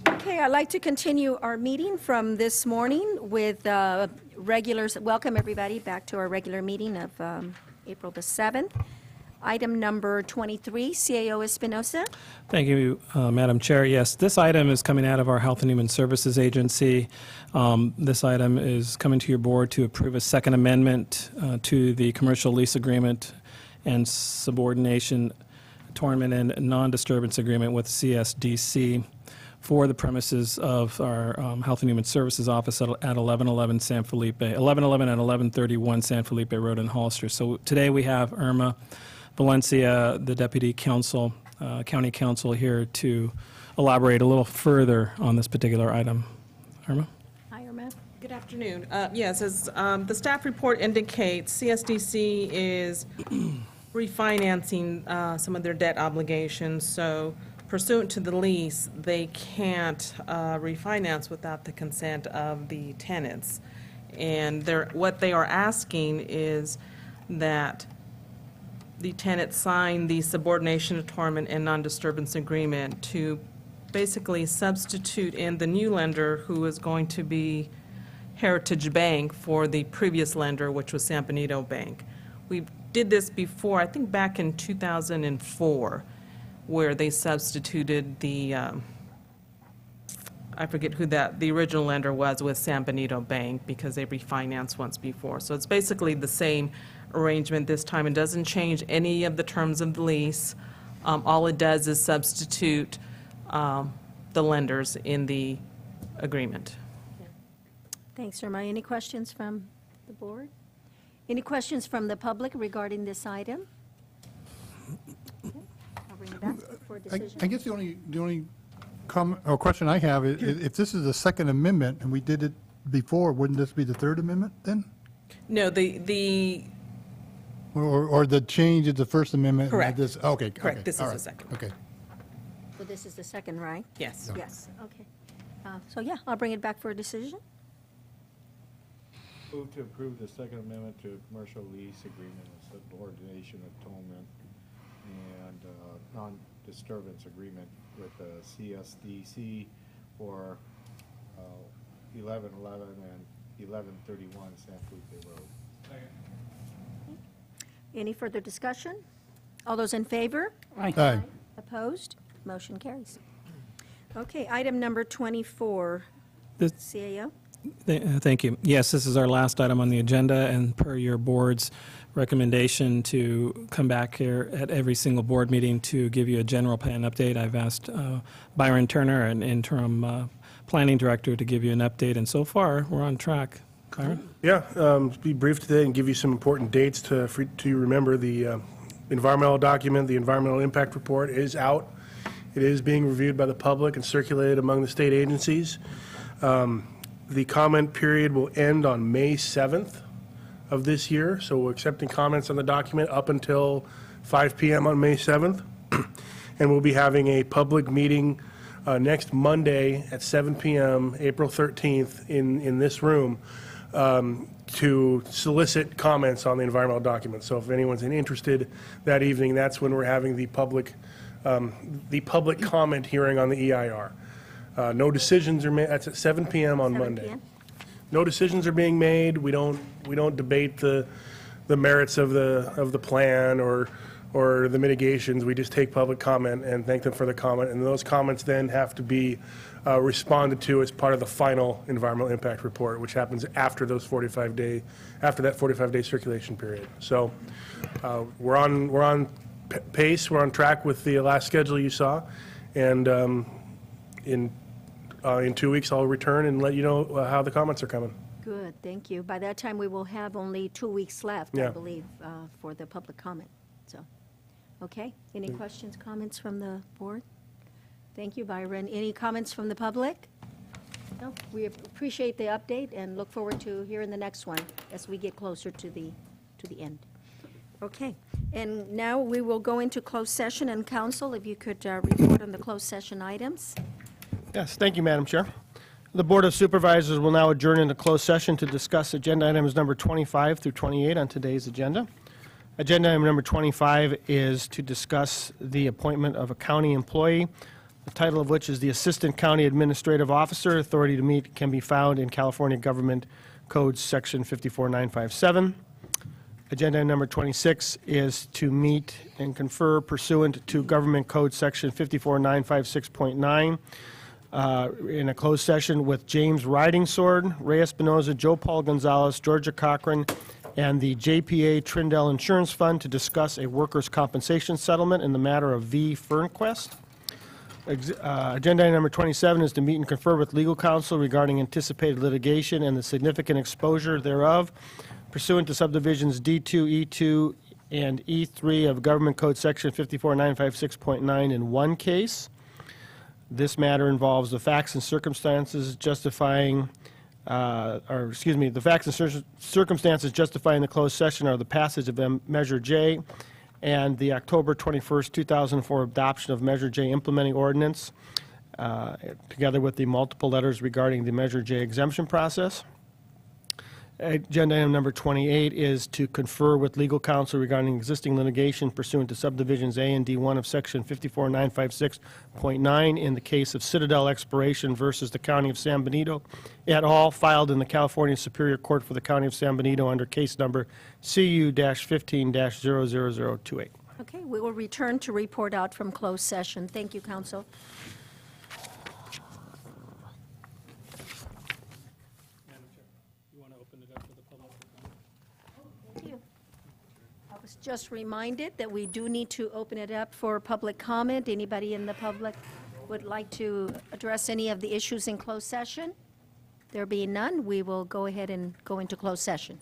Okay, I'd like to continue our meeting from this morning with regulars. Welcome, everybody, back to our regular meeting of April the 7th. Item number 23, CAO Espinosa. Thank you, Madam Chair. Yes, this item is coming out of our Health and Human Services Agency. This item is coming to your board to approve a second amendment to the commercial lease agreement and subordination tournament and non-disturbance agreement with CSDC for the premises of our Health and Human Services office at 1111 San Felipe, 1111 and 1131 San Felipe Road in Hollister. So today we have Irma Valencia, the Deputy Counsel, County Counsel, here to elaborate a little further on this particular item. Irma? Hi, Irma. Good afternoon. Yes, as the staff report indicates, CSDC is refinancing some of their debt obligations. So pursuant to the lease, they can't refinance without the consent of the tenants. And what they are asking is that the tenant sign the subordination, torment, and non-disturbance agreement to basically substitute in the new lender, who is going to be Heritage Bank, for the previous lender, which was San Benito Bank. We did this before, I think back in 2004, where they substituted the, I forget who the original lender was, with San Benito Bank, because they refinanced once before. So it's basically the same arrangement this time. It doesn't change any of the terms of the lease. All it does is substitute the lenders in the agreement. Thanks, Irma. Any questions from the board? Any questions from the public regarding this item? Okay, I'll bring it back for a decision. I guess the only comment or question I have is, if this is the second amendment and we did it before, wouldn't this be the third amendment then? No, the Or the change is the first amendment? and Correct. This, okay. Correct. Okay, This all is the right, second. Okay. So this is the second, right? yes. Yes, okay. So yeah, I'll bring it back for a decision. Move to approve the second amendment to commercial lease agreement of subordination atonement and non-disturbance agreement with the CSDC for 1111 and 1131 San Felipe Road. Any further discussion? All those in favor? Aye. Opposed? Motion carries. Okay, item number 24, This- CAO. Thank you. Yes, this is our last item on the agenda, and per your board's recommendation to come back here at every single board meeting to give you a general plan update, I've asked Byron Turner, an interim planning director, to give you an update, and so far, we're on track. Byron? Yeah, be brief today and give you some important dates to remember. The environmental document, the environmental impact report, is out. It is being reviewed by the public and circulated among the state agencies. The comment period will end on May 7th of this year, so we're accepting comments on the document up until 5 p.m. on May 7th. And we'll be having a public meeting next Monday at 7 p.m., April 13th, in this room, to solicit comments on the environmental document. So if anyone's interested that evening, that's when we're having the public comment hearing on the EIR. No decisions are made. That's at 7 p.m. on 7 Monday. p.m.? No decisions are being made. We don't debate the merits of the plan or the mitigations. We just take public comment and thank them for the comment, and those comments then have to be responded to as part of the final environmental impact report, which happens after that 45-day circulation period. So we're on pace. We're on track with the last schedule you saw, and in 2 weeks I'll return and let you know how the comments are coming. Good, thank you. By that time, we will have only 2 weeks left, I Yeah. believe, for the public comment. So, okay. Any questions, comments from the board? Thank you, Byron. Any comments from the public? No, we appreciate the update and look forward to hearing the next one as we get closer to the end. Okay, and now we will go into closed session, and council, if you could report on the closed session items. Yes, thank you, Madam Chair. The Board of Supervisors will now adjourn into closed session to discuss agenda items number 25 through 28 on today's agenda. Agenda item number 25 is to discuss the appointment of a county employee the title of which is the Assistant County Administrative Officer. Authority to meet can be found in California Government Code Section 54957. Agenda item number 26 is to meet and confer pursuant to Government Code Section 54956.9 in a closed session with James Riding Sword, Ray Espinoza, Joe Paul Gonzalez, Georgia Cochran, and the JPA Trindle Insurance Fund to discuss a workers' compensation settlement in the matter of V. Fernquest. Agenda item number 27 is to meet and confer with legal counsel regarding anticipated litigation and the significant exposure thereof pursuant to subdivisions D2, E2, and E3 of Government Code Section 54956.9 in one case. This matter involves the facts and circumstances justifying, the facts and circumstances justifying the closed session are the passage of Measure J and the October 21st, 2004 adoption of Measure J implementing ordinance, together with the multiple letters regarding the Measure J exemption process. Agenda item number 28 is to confer with legal counsel regarding existing litigation pursuant to subdivisions A and D1 of Section 54956.9 in the case of Citadel Expiration versus the County of San Benito et al., filed in the California Superior Court for the County of San Benito under case number CU-15-00028. Okay, we will return to report out from closed session. Thank you, counsel. Thank you. I was just reminded that we do need to open it up for public comment. Anybody in the public would like to address any of the issues in closed session? There being none, we will go ahead and go into closed session.